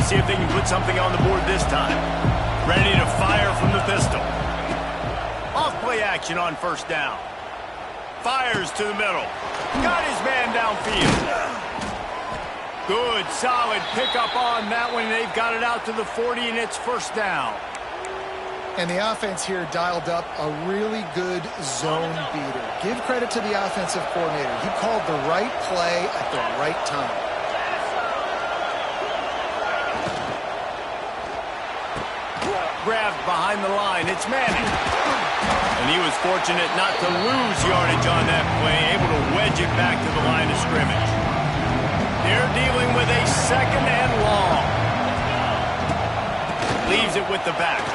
We'll see if they can put something on the board this time. Ready to fire from the pistol. Off-play action on first down. Fires to the middle. Got his man downfield. Good, solid pickup on that one. They've got it out to the 40, and it's first down. And the offense here dialed up a really good zone beater. Give credit to the offensive coordinator. He called the right play at the right time. Grabbed behind the line. It's Manning. And he was fortunate not to lose yardage on that play, able to wedge it back to the line of scrimmage. They're dealing with a second and long. Leaves it with the back.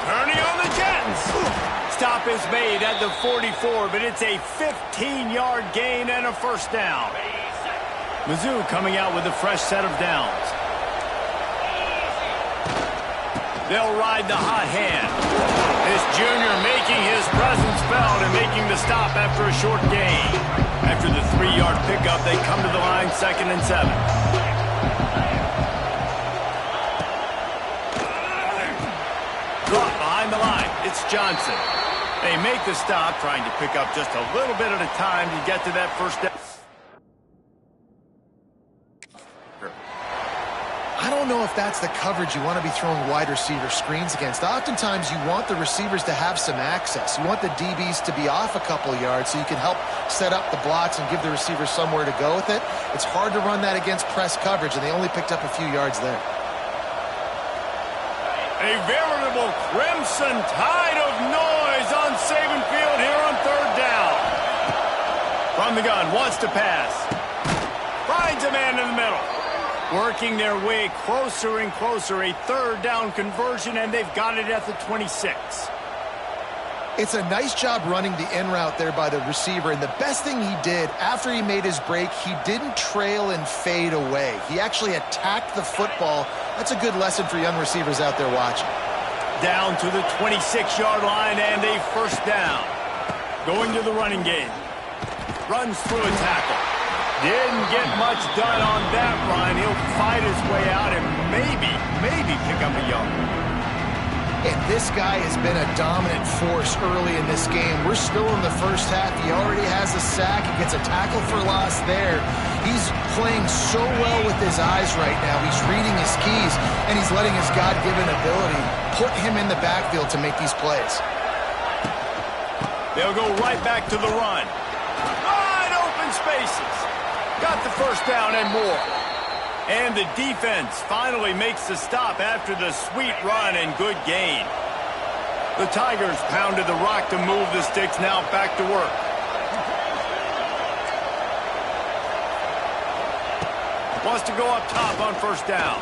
Turning on the Jets. Stop is made at the 44, but it's a 15-yard gain and a first down. Mizzou coming out with a fresh set of downs. They'll ride the hot hand. This junior making his presence felt and making the stop after a short gain. After the 3-yard pickup, they come to the line, 2nd and 7. Caught behind the line. It's Johnson. They make the stop, trying to pick up just a little bit at a time to get to that first down. I don't know if that's the coverage you want to be throwing wide receiver screens against. Oftentimes, you want the receivers to have some access. You want the DBs to be off a couple of yards so you can help set up the blocks and give the receivers somewhere to go with it. It's hard to run that against press coverage, and they only picked up a few yards there. A veritable crimson tide of noise on Saban Field here on 3rd down. From the gun, wants to pass. Finds a man in the middle. Working their way closer and closer. A 3rd down conversion, and they've got it at the 26. It's a nice job running the in route there by the receiver, and the best thing he did after he made his break, he didn't trail and fade away. He actually attacked the football. That's a good lesson for young receivers out there watching. Down to the 26-yard line and a first down. Going to the running game. Runs through a tackle. Didn't get much done on that run. He'll fight his way out and maybe pick up a yard. And this guy has been a dominant force early in this game. We're still in the first half. He already has a sack. He gets a tackle for loss there. He's playing so well with his eyes right now. He's reading his keys, and he's letting his God-given ability put him in the backfield to make these plays. They'll go right back to the run. Wide open spaces. Got the first down and more. And the defense finally makes the stop after the sweet run and good gain. The Tigers pounded the rock to move the sticks, now back to work. Wants to go up top on first down.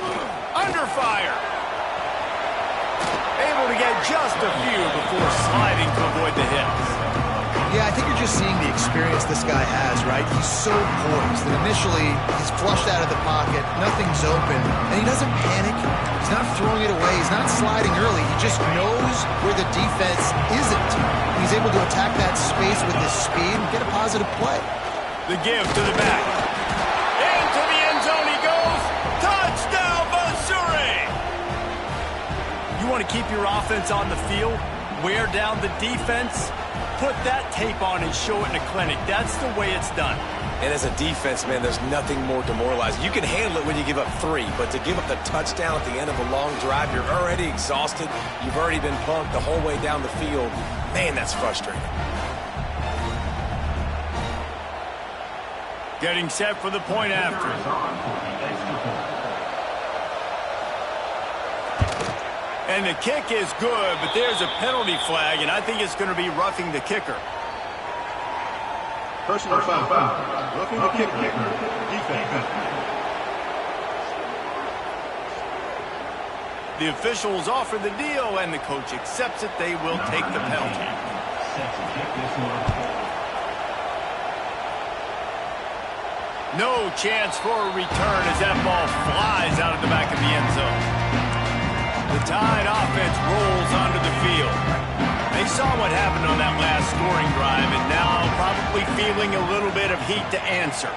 Under fire. Able to get just a few before sliding to avoid the hits. Yeah, I think you're just seeing the experience this guy has, right? He's so poised that initially he's flushed out of the pocket, nothing's open, and he doesn't panic. He's not throwing it away. He's not sliding early. He just knows where the defense isn't. And he's able to attack that space with his speed and get a positive play. The give to the back. Into the end zone he goes. Touchdown, Missouri! You want to keep your offense on the field? Wear down the defense? Put that tape on and show it in a clinic. That's the way it's done. And as a defense, man, there's nothing more demoralizing. You can handle it when you give up 3, but to give up the touchdown at the end of a long drive, you're already exhausted. You've already been punked the whole way down the field. Man, that's frustrating. Getting set for the point after. And the kick is good, but there's a penalty flag, and I think it's going to be roughing the kicker. Personal foul. Roughing the kicker. Defense. The officials offer the deal, and the coach accepts it. They will take the penalty. No chance for a return as that ball flies out of the back of the end zone. The Tide offense rolls onto the field. They saw what happened on that last scoring drive, and now probably feeling a little bit of heat to answer.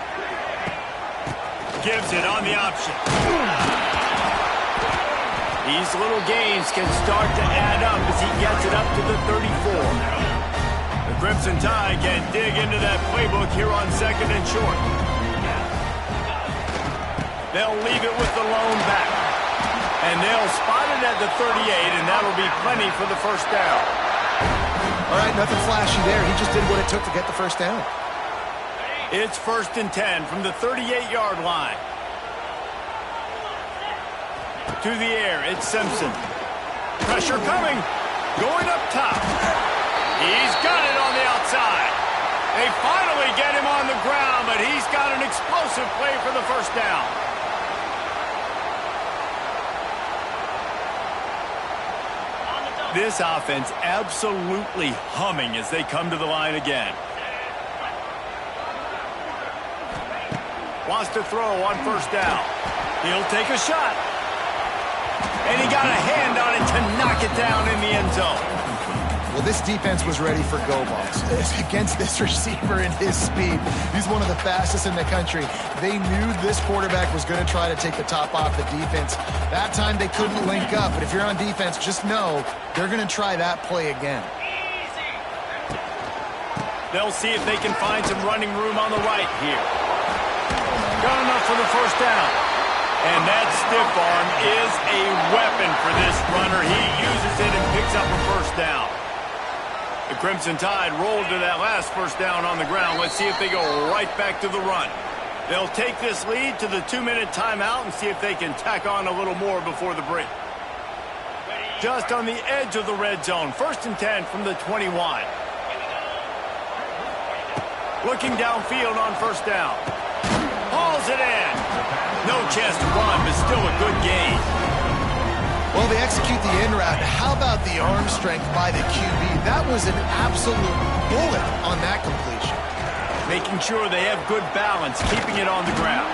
Gives it on the option. These little gains can start to add up as he gets it up to the 34. The Crimson Tide can dig into that playbook here on 2nd and short. They'll leave it with the lone back. And they'll spot it at the 38, and that'll be plenty for the first down. All right, nothing flashy there. He just did what it took to get the first down. It's 1st and 10 from the 38-yard line. To the air, it's Simpson. Pressure coming. Going up top. He's got it on the outside. They finally get him on the ground, but he's got an explosive play for the first down. This offense absolutely humming as they come to the line again. Wants to throw on first down. He'll take a shot. And he got a hand on it to knock it down in the end zone. Well, this defense was ready for go balls. Against this receiver and his speed, he's one of the fastest in the country. They knew this quarterback was going to try to take the top off the defense. That time they couldn't link up, but if you're on defense, just know they're going to try that play again. They'll see if they can find some running room on the right here. Got enough for the first down. And that stiff arm is a weapon for this runner. He uses it and picks up a first down. The Crimson Tide rolled to that last first down on the ground. Let's see if they go right back to the run. They'll take this lead to the 2-minute timeout and see if they can tack on a little more before the break. Just on the edge of the red zone. 1st and 10 from the 21. Looking downfield on first down. Hauls it in. No chance to run, but still a good gain. Well, they execute the in route. How about the arm strength by the QB? That was an absolute bullet on that completion. Making sure they have good balance, keeping it on the ground.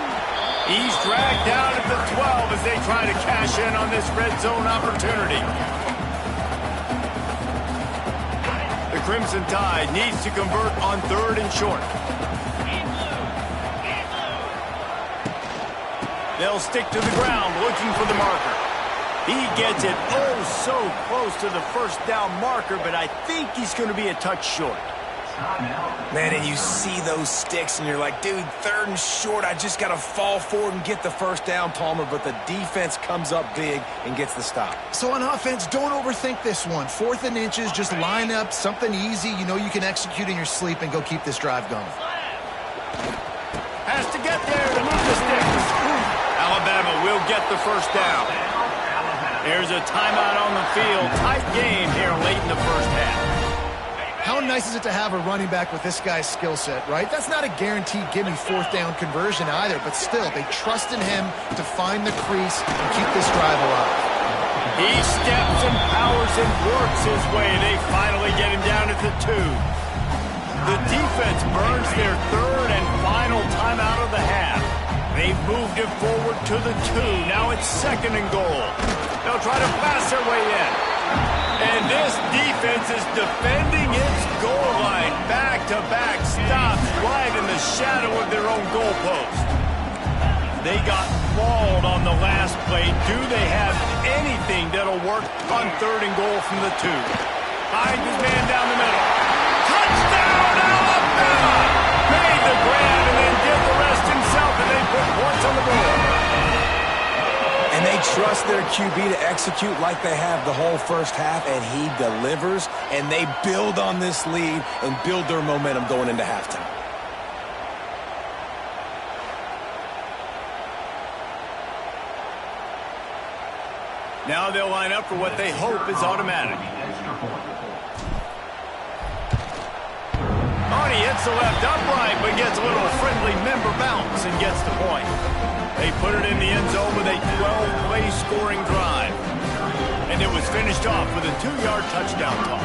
He's dragged down at the 12 as they try to cash in on this red zone opportunity. The Crimson Tide needs to convert on 3rd and short. They'll stick to the ground looking for the marker. He gets it oh so close to the first down marker, but I think he's going to be a touch short. Man, and you see those sticks, and you're like, dude, 3rd and short, I just got to fall forward and get the first down, Palmer, but the defense comes up big and gets the stop. So on offense, don't overthink this one. 4th and inches, just line up something easy you know you can execute in your sleep and go keep this drive going. Has to get there to move the sticks. Alabama will get the first down. There's a timeout on the field. Tight game here late in the first half. How nice is it to have a running back with this guy's skill set, right? That's not a guaranteed gimme 4th down conversion either, but still, they trust in him to find the crease and keep this drive alive. He steps and powers and works his way. They finally get him down at the 2. The defense burns their 3rd and final timeout of the half. They've moved it forward to the 2. Now it's 2nd and goal. They'll try to pass their way in. And this defense is defending its goal line. Back-to-back stops right in the shadow of their own goalpost. They got mauled on the last play. Do they have anything that'll work on 3rd and goal from the 2? Finds his man down the middle. Touchdown, Alabama! Made the grab and then did the rest himself, and they put points on the board. And they trust their QB to execute like they have the whole first half, and he delivers, and they build on this lead and build their momentum going into halftime. Now they'll line up for what they hope is automatic. Arnie hits the left upright, but gets a little friendly member bounce and gets the point. They put it in the end zone with a 12-play scoring drive. And it was finished off with a 2-yard touchdown toss.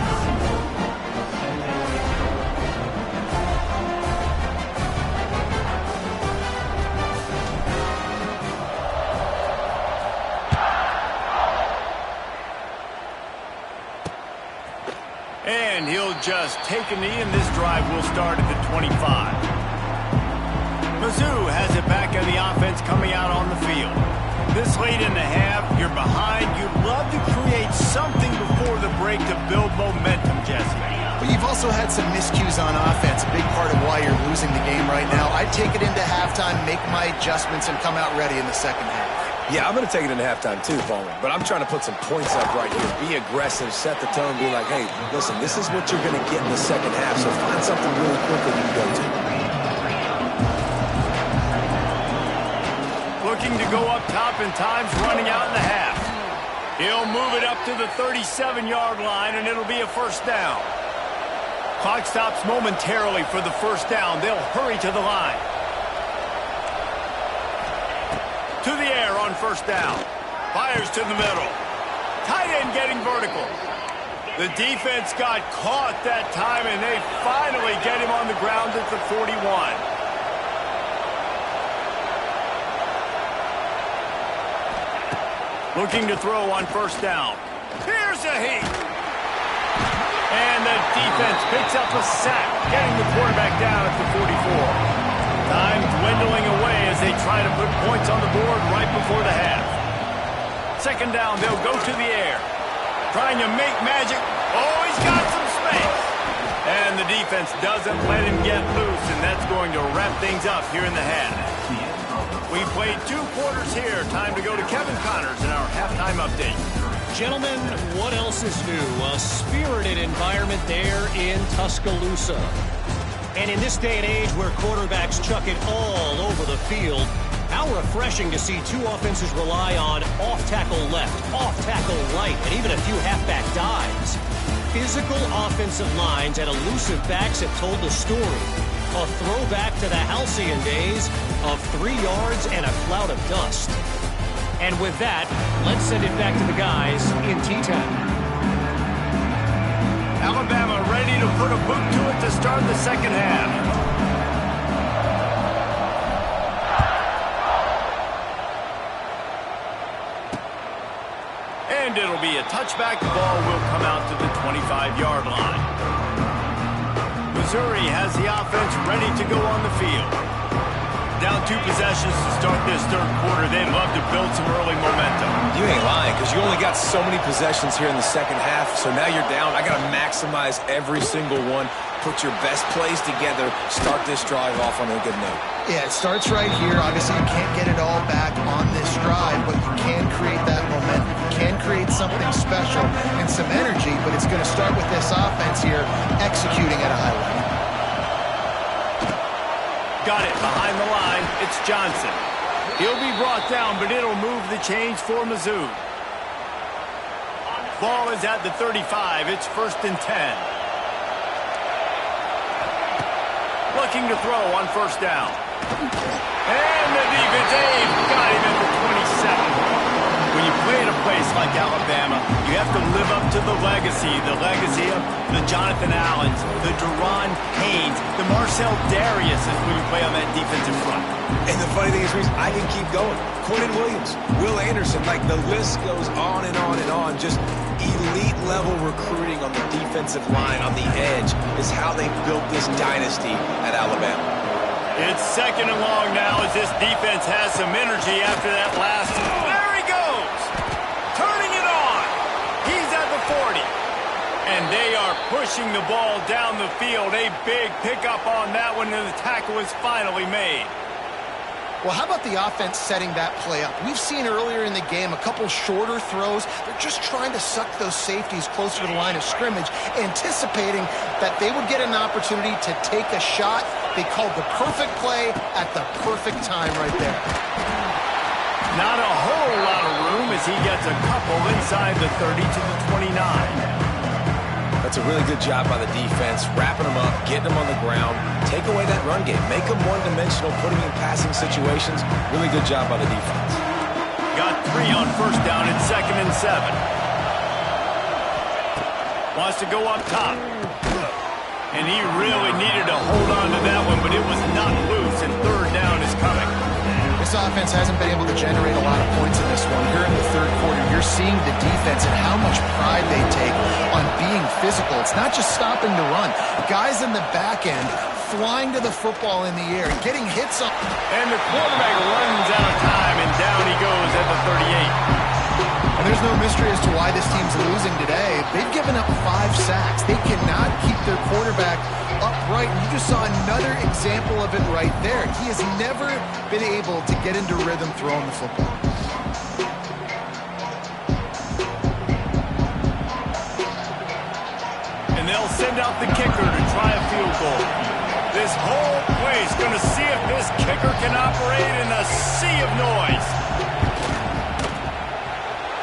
And he'll just take a knee, and this drive will start at the 25. Mizzou has it back on the offense coming out on the field. This late in the half, you're behind, you had some miscues on offense, a big part of why you're losing the game right now. I'd take it into halftime, make my adjustments, and come out ready in the second half. Yeah, I'm going to take it into halftime too, Bowman. But I'm trying to put some points up right here. Be aggressive, set the tone, be like, hey, listen, this is what you're going to get in the second half, so find something really quick that you can go to. Looking to go up top, and time's running out in the half. He'll move it up to the 37-yard line, and it'll be a first down. Clock stops momentarily for the first down. They'll hurry to the line. To the air on first down. Fires to the middle. Tight end getting vertical. The defense got caught that time, and they finally get him on the ground at the 41. Looking to throw on first down. Here's a heat. And the defense picks up a sack, getting the quarterback down at the 44. Time dwindling away as they try to put points on the board right before the half. Second down, they'll go to the air. Trying to make magic. Oh, he's got some space. And the defense doesn't let him get loose, and that's going to wrap things up here in the half. We played 2 quarters here. Time to go to Kevin Connors in our halftime update. Gentlemen, what else is new? A spirited environment there in Tuscaloosa. And in this day and age where quarterbacks chuck it all over the field, how refreshing to see 2 offenses rely on off-tackle left, off-tackle right, and even a few halfback dives. Physical offensive lines and elusive backs have told the story. A throwback to the halcyon days of 3 yards and a cloud of dust. And with that, let's send it back to the guys in T-Town. Alabama ready to put a boot to it to start the second half. And it'll be a touchback. The ball will come out to the 25-yard line. Missouri has the offense ready to go on the field. Down 2 possessions to start this third quarter. They'd love to build some early momentum. You ain't lying, because you only got so many possessions here in the second half, so now you're down. I got to maximize every single one, put your best plays together, start this drive off on a good note. Yeah, it starts right here. Obviously, you can't get it all back on this drive, but you can create that momentum. You can create something special and some energy, but it's going to start with this offense here executing at a high level. Got it behind the line. It's Johnson. He'll be brought down, but it'll move the chains for Mizzou. Ball is at the 35. It's 1st and 10. Looking to throw on first down. And the defense got him at the 27. When you play at a place like Alabama, you have to live up to the legacy of the Jonathan Allens, the Deron Haynes, the Marcel Dariuses when you play on that defensive front. And the funny thing is, Reese, I can keep going. Quentin Williams, Will Anderson, like the list goes on and on and on. Just elite level recruiting on the defensive line, on the edge, is how they built this dynasty at Alabama. It's 2nd and long now as this defense has some energy after that last. There he goes! Turning it on! He's at the 40. And they are pushing the ball down the field. A big pickup on that one, and the tackle is finally made. Well, how about the offense setting that play up? We've seen earlier in the game a couple shorter throws. They're just trying to suck those safeties closer to the line of scrimmage, anticipating that they would get an opportunity to take a shot. They called the perfect play at the perfect time right there. Not a whole lot of room as he gets a couple inside the 30 to the 29. That's a really good job by the defense, wrapping them up, getting them on the ground, take away that run game, make them one-dimensional, putting in passing situations. Really good job by the defense. Got 3 on first down and 2nd and 7. Wants to go up top. And he really needed to hold on to that one, but it was not loose, and 3rd down is coming. This offense hasn't been able to generate a lot of points in this one. Here in the third quarter, you're seeing the defense and how much pride they take on being physical. It's not just stopping to run. Guys in the back end flying to the football in the air, getting hits on. And the quarterback runs out of time, and down he goes at the 38. And there's no mystery as to why this team's losing today. They've given up 5 sacks. They cannot keep their quarterback upright. And you just saw another example of it right there. He has never been able to get into rhythm throwing the football. And they'll send out the kicker to try a field goal. This whole place going to see if this kicker can operate in a sea of noise.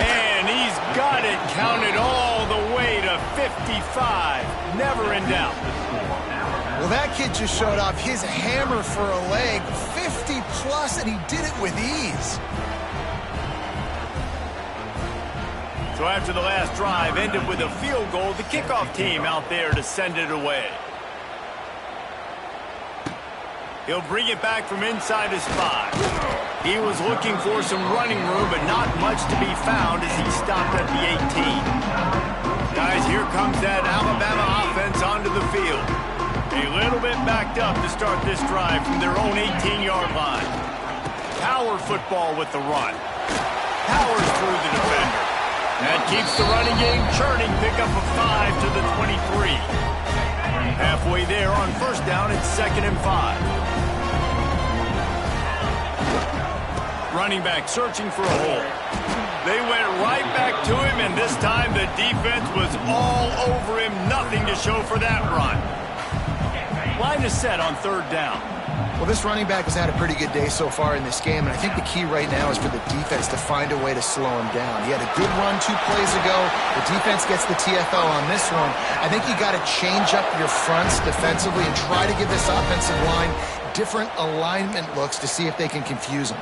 And he's got it counted all the way to 55. Never in doubt. Well, that kid just showed off his hammer for a leg, 50-plus, and he did it with ease. So after the last drive ended with a field goal, the kickoff team out there to send it away. He'll bring it back from inside his 5. He was looking for some running room, but not much to be found as he stopped at the 18. Guys, here comes that Alabama offense onto the field. A little bit backed up to start this drive from their own 18-yard line. Power football with the run. Powers through the defender. That keeps the running game churning. Pick up a 5 to the 23. Halfway there on first down, it's 2nd and 5. Running back searching for a hole. They went right back to him, and this time the defense was all over him. Nothing to show for that run. Line is set on 3rd down. Well, this running back has had a pretty good day so far in this game, and I think the key right now is for the defense to find a way to slow him down. He had a good run 2 plays ago. The defense gets the TFL on this one. I think you got to change up your fronts defensively and try to give this offensive line different alignment looks to see if they can confuse him.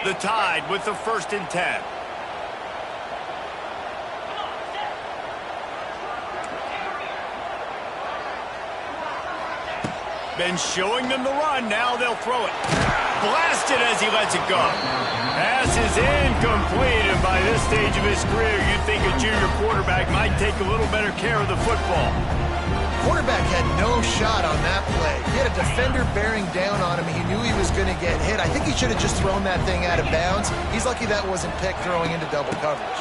The Tide with the 1st and 10. Been showing them the run. Now they'll throw it. Blasted as he lets it go. Pass is incomplete, and by this stage of his career, you'd think a junior quarterback might take a little better care of the football. Quarterback had no shot on that play. He had a defender bearing down on him. He knew he was going to get hit. I think he should have just thrown that thing out of bounds. He's lucky that wasn't picked throwing into double coverage.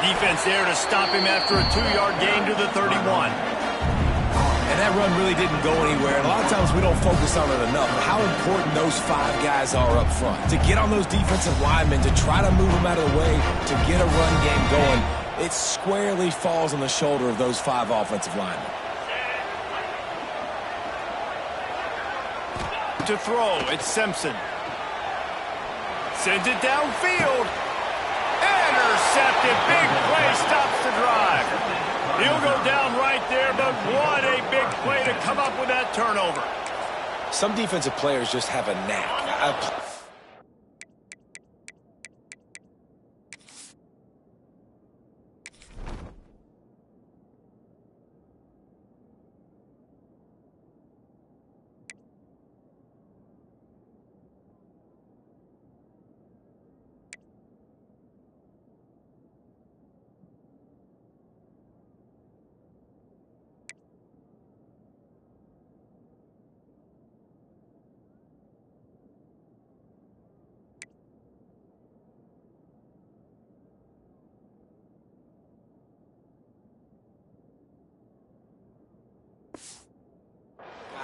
Defense there to stop him after a 2-yard gain to the 31. And that run really didn't go anywhere. And a lot of times we don't focus on it enough. But how important those 5 guys are up front. To get on those defensive linemen, to try to move them out of the way, to get a run game going, it squarely falls on the shoulder of those 5 offensive linemen. To throw, it's Simpson. Sends it downfield. Intercepted. Big play stops the drive. He'll go down right there, but what a big play to come up with that turnover. Some defensive players just have a knack.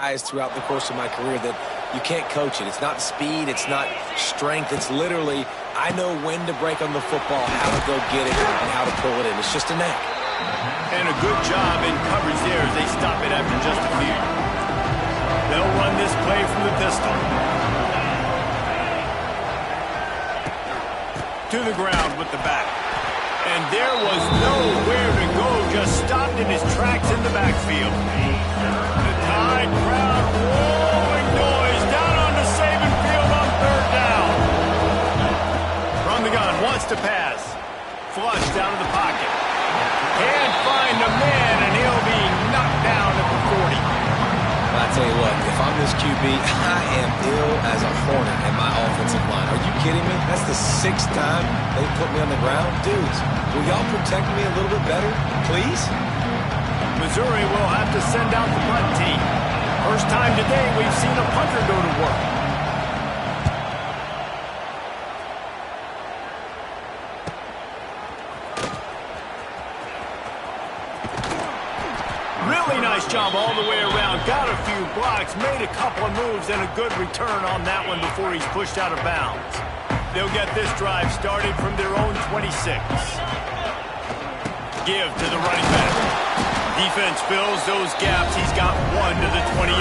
Guys throughout the course of my career that you can't coach it. It's not speed, it's not strength, it's literally I know when to break on the football, how to go get it, and how to pull it in. It's just a knack. And a good job in coverage there as they stop it after just a few. They'll run this play from the pistol. To the ground with the back. And there was nowhere to go, just stopped in his tracks in the backfield. The Tide crowd rolling noise down onto Saban Field on 3rd down. From the gun, wants to pass. Flush down to the pocket. Can't find a man, and he'll be knocked down at the 40. I tell you what, if I'm this QB, I am ill as a hornet in my offensive line. Are you kidding me? That's the 6th time they put me on the ground. Dudes, will y'all protect me a little bit better, please? Missouri will have to send out the punt team. First time today we've seen a punter go to work. nice job all the way around. Got a few blocks, made a couple of moves, and a good return on that one before he's pushed out of bounds. They'll get this drive started from their own 26. Give to the running back. Defense fills those gaps. He's got one to the 28.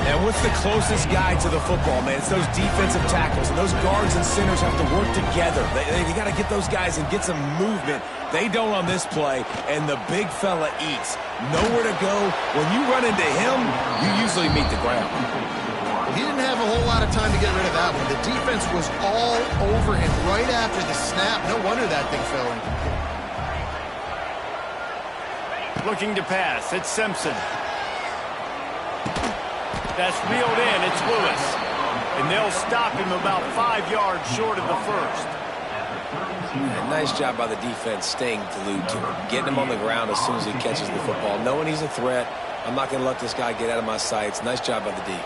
And what's the closest guy to the football, man? It's those defensive tackles. And those guards and centers have to work together. They got to get those guys and get some movement. They don't on this play, and the big fella eats. Nowhere to go. When you run into him, you usually meet the ground. He didn't have a whole lot of time to get rid of that one. The defense was all over him right after the snap. No wonder that thing fell in. Looking to pass. It's Simpson. That's reeled in. It's Lewis. And they'll stop him about 5 yards short of the first. And nice job by the defense staying glued to him. Getting him on the ground as soon as he catches the football. Knowing he's a threat. I'm not going to let this guy get out of my sights. Nice job by the D.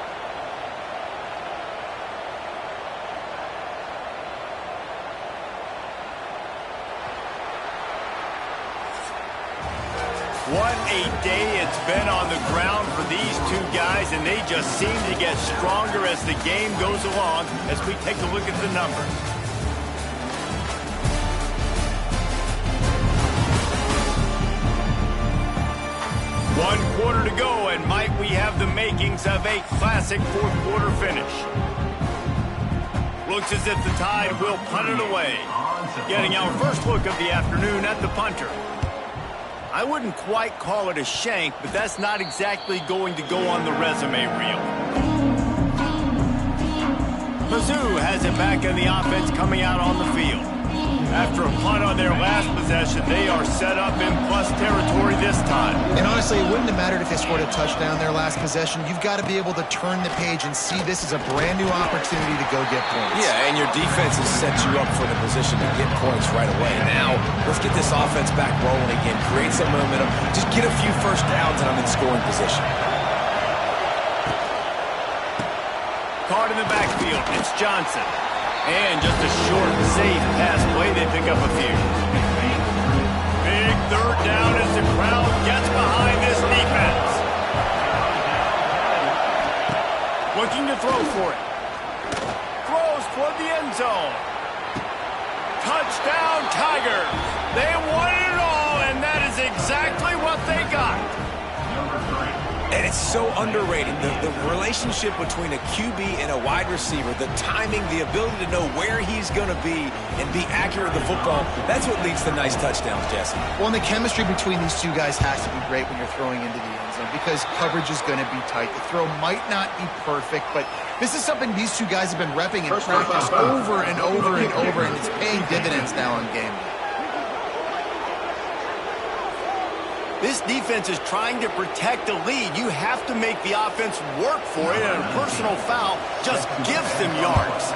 What a day it's been on the ground for these two guys, and they just seem to get stronger as the game goes along as we take a look at the numbers. One quarter to go, and might we have the makings of a classic fourth quarter finish. Looks as if the Tide will punt it away. Getting our first look of the afternoon at the punter. I wouldn't quite call it a shank, but that's not exactly going to go on the resume reel. Mizzou has it back in the offense coming out on the field. After a punt on their last possession, they are set up in plus territory this time. And honestly, it wouldn't have mattered if they scored a touchdown their last possession. You've got to be able to turn the page and see this as a brand new opportunity to go get points. Yeah, and your defense has set you up for the position to get points right away. Now, let's get this offense back rolling again, create some momentum, just get a few first downs, and I'm in scoring position. Caught in the backfield, it's Johnson. And just a short, safe pass play, they pick up a few. Big third down as the crowd gets behind this defense. Looking to throw for it. Throws toward the end zone. Touchdown, Tigers. They won it all, and that is exactly what they got. And it's so underrated. The relationship between a QB and a wide receiver, the timing, the ability to know where he's going to be and be accurate with the football, that's what leads to nice touchdowns, Jesse. Well, and the chemistry between these two guys has to be great when you're throwing into the end zone because coverage is going to be tight. The throw might not be perfect, but this is something these two guys have been repping in practice over and over and over, and it's paying dividends now on game day. This defense is trying to protect the lead. You have to make the offense work for it, and a personal foul just gives them yards.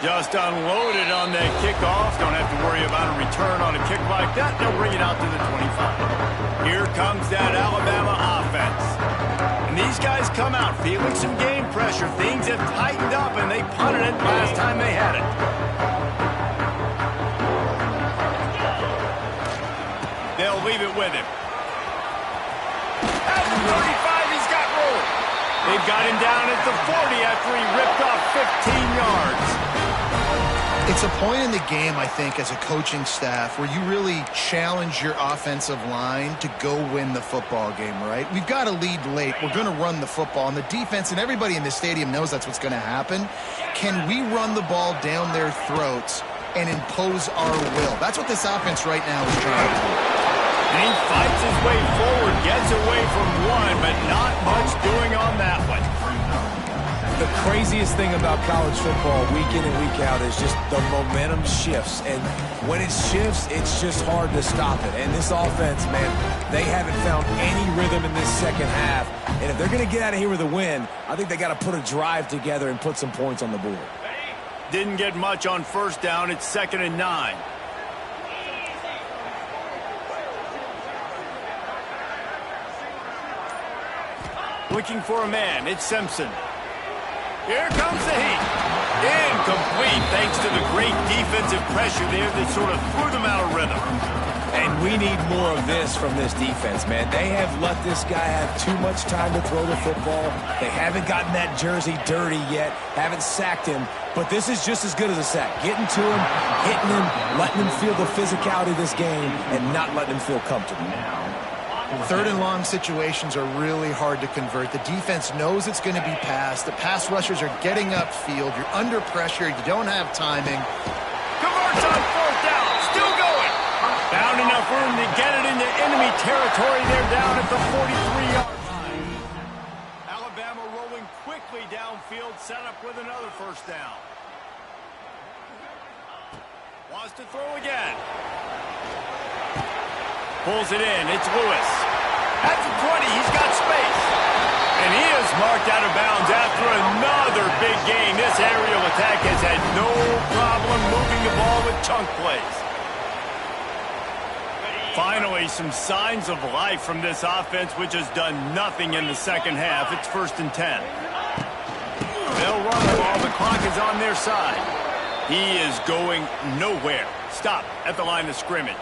Just unloaded on that kickoff. Don't have to worry about a return on a kick like that. They'll bring it out to the 25. Here comes that Alabama offense. And these guys come out feeling some game pressure. Things have tightened up, and they punted it last time they had it. They'll leave it with him. At the 35, he's got room. They've got him down at the 40 after he ripped off 15 yards. It's a point in the game, I think, as a coaching staff where you really challenge your offensive line to go win the football game, right? We've got a lead late. We're going to run the football. And the defense and everybody in the stadium knows that's what's going to happen. Can we run the ball down their throats and impose our will? That's what this offense right now is trying to do. And he fights his way forward, gets away from one, but not much doing on that one. The craziest thing about college football week in and week out is just the momentum shifts. And when it shifts, it's just hard to stop it. And this offense, man, they haven't found any rhythm in this second half. And if they're going to get out of here with a win, I think they got to put a drive together and put some points on the board. Didn't get much on first down. It's 2nd and 9. Looking for a man. It's Simpson. Here comes the heat. Incomplete thanks to the great defensive pressure there that sort of threw them out of rhythm. And And we need more of this from this defense, man. They have let this guy have too much time to throw the football. They haven't gotten that jersey dirty yet, haven't sacked him. But this is just as good as a sack. Getting to him, hitting him, letting him feel the physicality of this game, and not letting him feel comfortable. Third and long situations are really hard to convert. The defense knows it's going to be passed. The pass rushers are getting upfield. You're under pressure. You don't have timing. Converts on fourth down. Still going. Found enough room to get it into enemy territory. They're down at the 43-yard line. Alabama rolling quickly downfield, set up with another first down. Wants to throw again. Pulls it in. It's Lewis. At the 20, he's got space. And he is marked out of bounds after another big gain. This aerial attack has had no problem moving the ball with chunk plays. Finally, some signs of life from this offense, which has done nothing in the second half. It's 1st and 10. They'll run the ball. The clock is on their side. He is going nowhere. Stop at the line of scrimmage.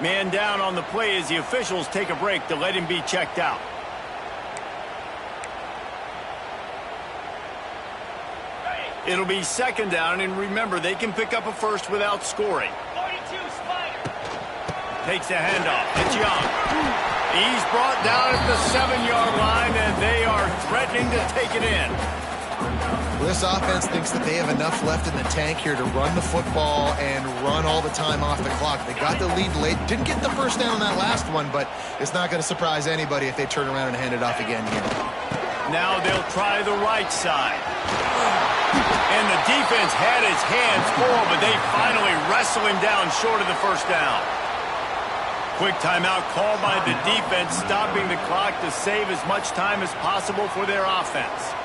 Man down on the play as the officials take a break to let him be checked out. It'll be 2nd down, and remember, they can pick up a first without scoring. 42, Spider. Takes the handoff. It's Young. He's brought down at the 7-yard line, and they are threatening to take it in. Well, this offense thinks that they have enough left in the tank here to run the football and run all the time off the clock. They got the lead late. Didn't get the first down on that last one, but it's not going to surprise anybody if they turn around and hand it off again here. Now they'll try the right side. And the defense had his hands full, but they finally wrestle him down short of the first down. Quick timeout called by the defense, stopping the clock to save as much time as possible for their offense.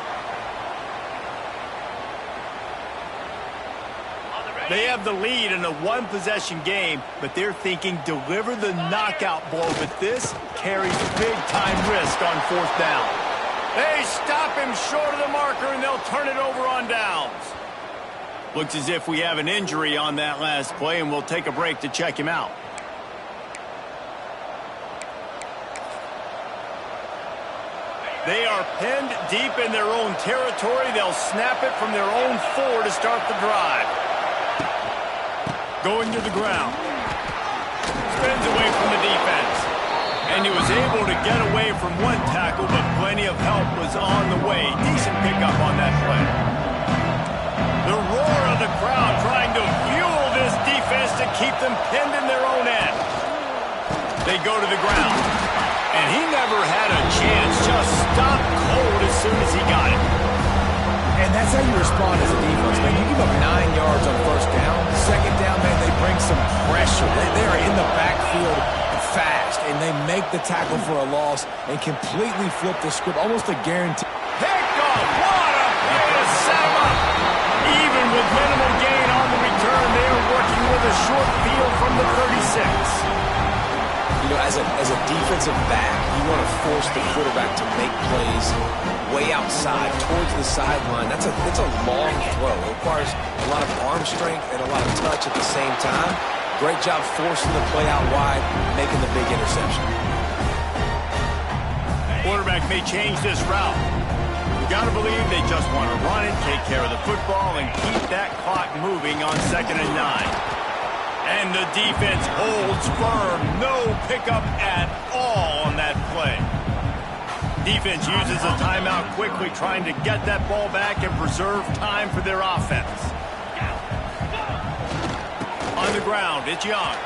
They have the lead in a one-possession game, but they're thinking deliver the knockout blow, but this carries big-time risk on 4th down. They stop him short of the marker, and they'll turn it over on downs. Looks as if we have an injury on that last play, and we'll take a break to check him out. They are pinned deep in their own territory. They'll snap it from their own 4 to start the drive. Going to the ground. Spins away from the defense. And he was able to get away from one tackle, but plenty of help was on the way. Decent pickup on that play. The roar of the crowd trying to fuel this defense to keep them pinned in their own end. They go to the ground. And he never had a chance. Just stopped cold as soon as he got it. And that's how you respond as a defense, man. You give up 9 yards on 1st down. 2nd down, man, they bring some pressure. They are in the backfield fast, and they make the tackle for a loss and completely flip the script, almost a guarantee. Picked off. What a play to set him up. Even with minimal gain on the return, they are working with a short field from the 36. You know, as a defensive back, you want to force the quarterback to make plays way outside, towards the sideline. It's a long throw. It requires a lot of arm strength and a lot of touch at the same time. Great job forcing the play out wide, making the big interception. Quarterback may change this route. You got to believe they just want to run it, take care of the football, and keep that clock moving on 2nd and 9. And the defense holds firm. No pickup at all on that play. Defense uses a timeout quickly, trying to get that ball back and preserve time for their offense. On the ground, it's Young.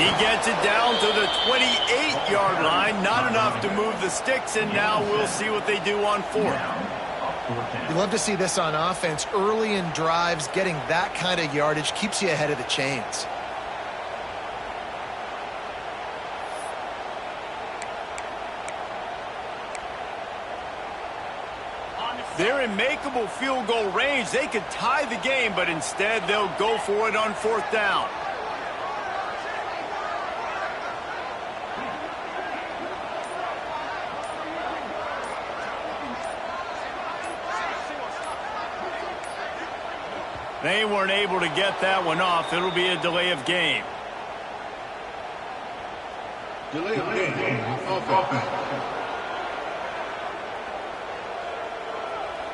He gets it down to the 28-yard line. Not enough to move the sticks, and now we'll see what they do on 4th. You love to see this on offense. Early in drives, getting that kind of yardage keeps you ahead of the chains. They're in makeable field goal range. They could tie the game, but instead they'll go for it on 4th down. They weren't able to get that one off. It'll be a delay of game. Delay of game. Offense.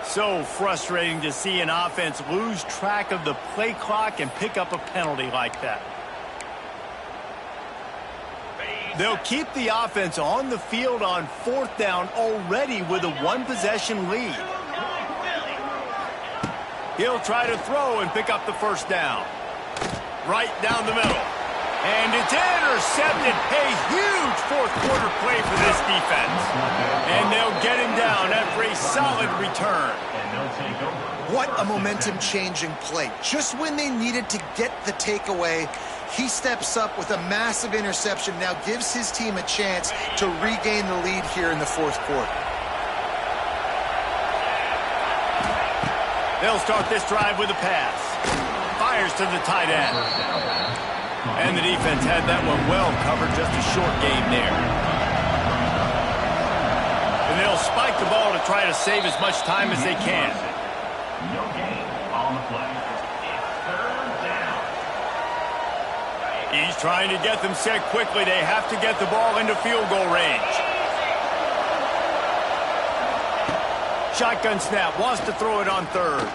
So frustrating to see an offense lose track of the play clock and pick up a penalty like that. They'll keep the offense on the field on 4th down already with a 1-possession lead. He'll try to throw and pick up the 1st down. Right down the middle. And it's intercepted. A huge 4th-quarter play for this defense. And they'll get him down after a solid return. What a momentum-changing play. Just when they needed to get the takeaway, he steps up with a massive interception, now gives his team a chance to regain the lead here in the 4th quarter. They'll start this drive with a pass. Fires to the tight end. And the defense had that one well covered, just a short game there. And they'll spike the ball to try to save as much time as they can. No gain on the play. It's 3rd down. He's trying to get them set quickly. They have to get the ball into field goal range. Shotgun snap, wants to throw it on 3rd.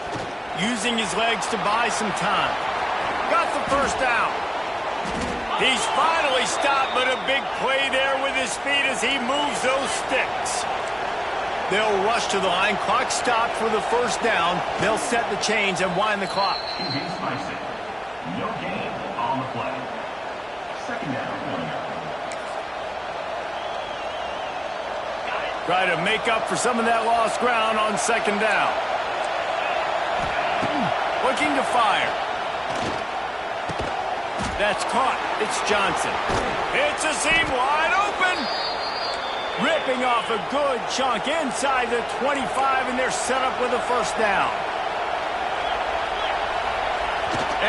Using his legs to buy some time. Got the 1st down. He's finally stopped, but a big play there with his feet as he moves those sticks. They'll rush to the line. Clock stopped for the 1st down. They'll set the chains and wind the clock. No gain on the play. 2nd down. Try to make up for some of that lost ground on 2nd down. Looking to fire. That's caught. It's Johnson. It's a seam wide open. Ripping off a good chunk inside the 25, and they're set up with a 1st down.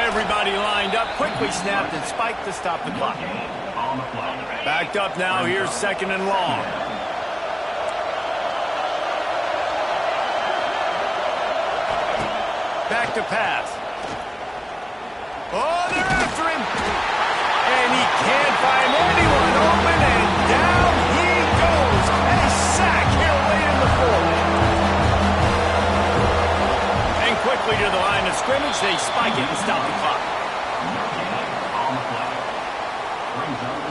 Everybody lined up, quickly snapped and spiked to stop the clock. Backed up now, here's 2nd and long. Back to pass. Oh, they're after him. And he can't find anyone open, and down he goes. A sack here late in the 4th. And quickly to the line of scrimmage, they spike it and stop the clock.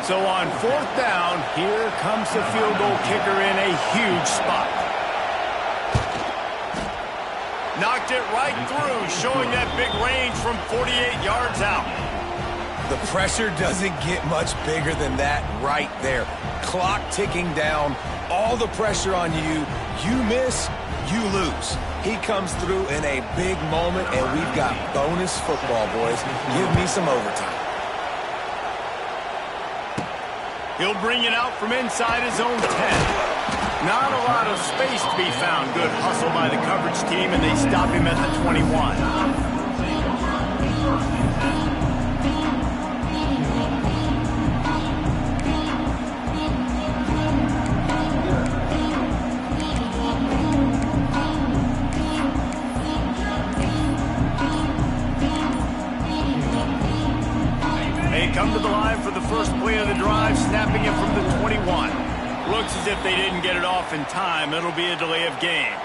So on 4th down, here comes the field goal kicker in a huge spot. Knocked it right through, showing that big range from 48 yards out. The pressure doesn't get much bigger than that right there. Clock ticking down, all the pressure on you. You miss, you lose. He comes through in a big moment, and we've got bonus football, boys. Give me some overtime. He'll bring it out from inside his own 10. Not a lot of space to be found. Good hustle by the coverage team, and they stop him at the 21. They come to the line for the first play of the drive, snapping it from the 21. Looks as if they didn't get it off in time. It'll be a delay of game.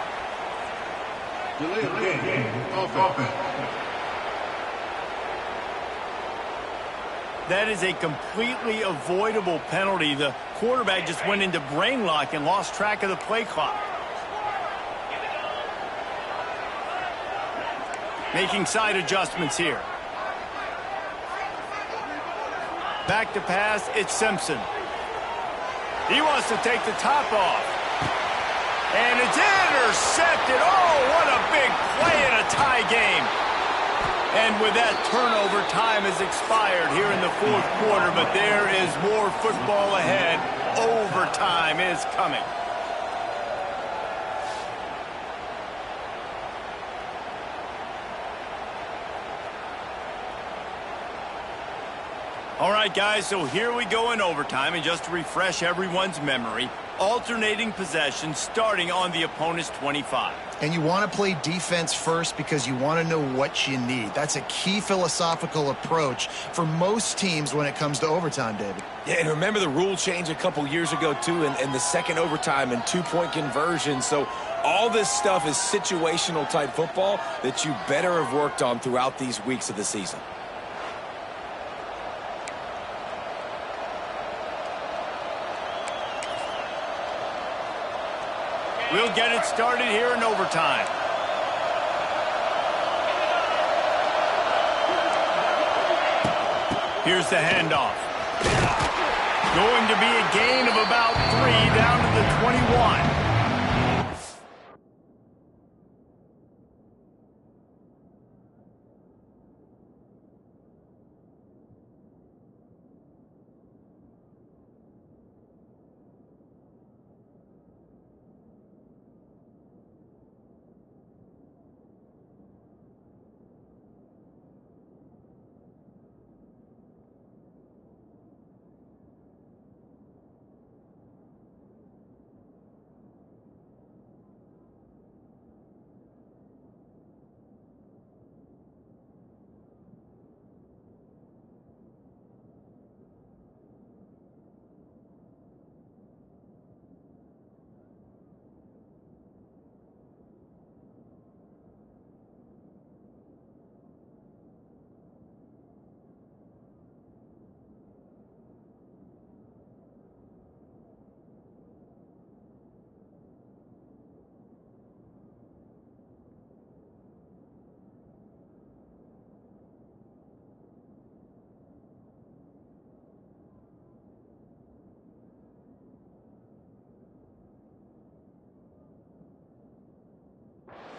Delay of game. Offense. That is a completely avoidable penalty. The quarterback just went into brain lock and lost track of the play clock. Making side adjustments here. Back to pass, it's Simpson. He wants to take the top off. And it's intercepted. Oh, what a big play in a tie game. And with that turnover, time has expired here in the 4th quarter, but there is more football ahead. Overtime is coming. All right, guys, so here we go in overtime, and just to refresh everyone's memory, alternating possession starting on the opponent's 25. And you want to play defense first because you want to know what you need. That's a key philosophical approach for most teams when it comes to overtime, David. Yeah, and remember the rule change a couple years ago, too, and the second overtime and two-point conversion. So all this stuff is situational type football that you better have worked on throughout these weeks of the season. We'll get it started here in overtime. Here's the handoff. Going to be a gain of about 3 down to the 21.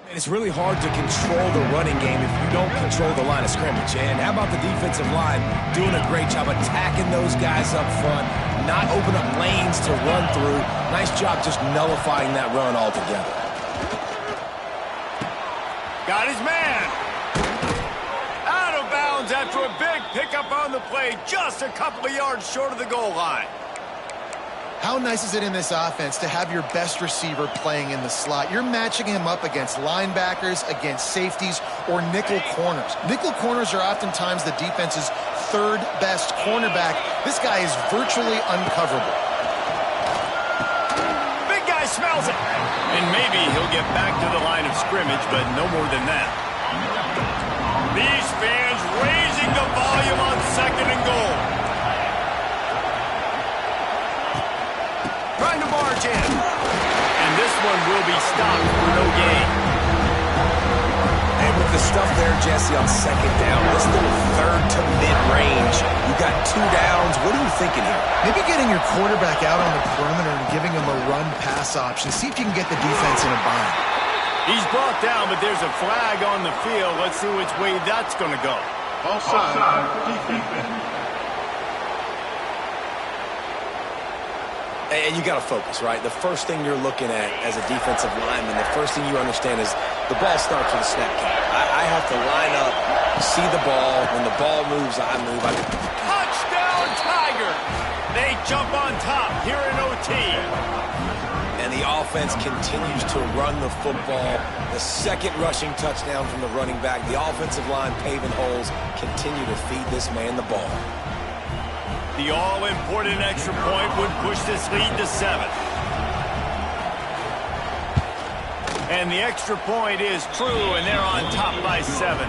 And it's really hard to control the running game if you don't control the line of scrimmage. And how about the defensive line doing a great job attacking those guys up front, not open up lanes to run through. Nice job just nullifying that run altogether. Got his man. Out of bounds after a big pickup on the play, just a couple of yards short of the goal line. How nice is it in this offense to have your best receiver playing in the slot? You're matching him up against linebackers, against safeties, or nickel corners. Nickel corners are oftentimes the defense's third best cornerback. This guy is virtually uncoverable. Big guy smells it. And maybe he'll get back to the line of scrimmage, but no more than that. These fans raising the volume on 2nd and goal. Trying to barge in. And this one will be stopped for no gain. And with the stuff there, Jesse, on 2nd down, this little third to mid-range, you got 2 downs. What are you thinking here? Maybe getting your quarterback out on the perimeter and giving him a run-pass option. See if you can get the defense in a bind. He's brought down, but there's a flag on the field. Let's see which way that's going to go. Offside. Defense. And you got to focus, right? The first thing you're looking at as a defensive lineman, the first thing you understand is the ball starts with a snap count. I have to line up, see the ball. When the ball moves, I move. Touchdown, Tiger! They jump on top here in OT. And the offense continues to run the football. The second rushing touchdown from the running back. The offensive line paving holes. Continue to feed this man the ball. The all-important extra point would push this lead to 7. And the extra point is true, and they're on top by 7.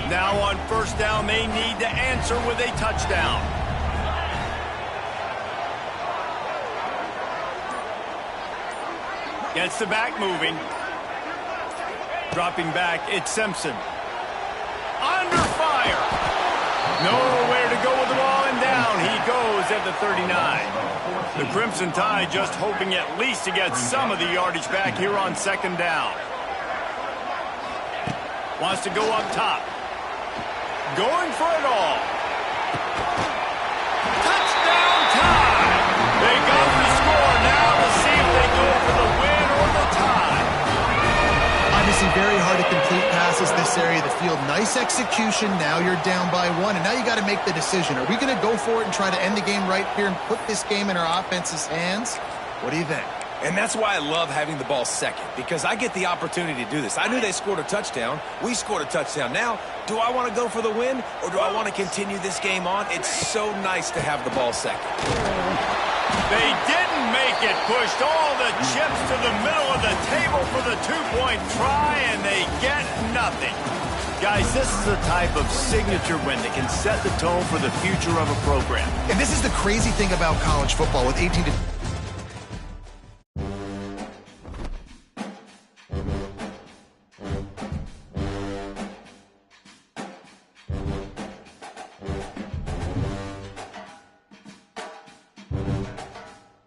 Now on 1st down, they need to answer with a touchdown. Gets the back moving. Dropping back, it's Simpson. Under fire. Nowhere to go with the ball, and down he goes at the 39. The Crimson Tide just hoping at least to get some of the yardage back here on 2nd down. Wants to go up top. Going for it all. passes this area of the field. Nice execution. Now you're down by 1, and now you got to make the decision. Are we going to go for it and try to end the game right here and put this game in our offense's hands? What do you think? And that's why I love having the ball second, because I get the opportunity to do this. I knew they scored a touchdown. We scored a touchdown. Now, do I want to go for the win, or do I want to continue this game on? It's so nice to have the ball second. They didn't make it. Pushed all the chips to the middle of the table for the two-point try, and they get nothing. Guys, this is the type of signature win that can set the tone for the future of a program. And this is the crazy thing about college football with 18 to...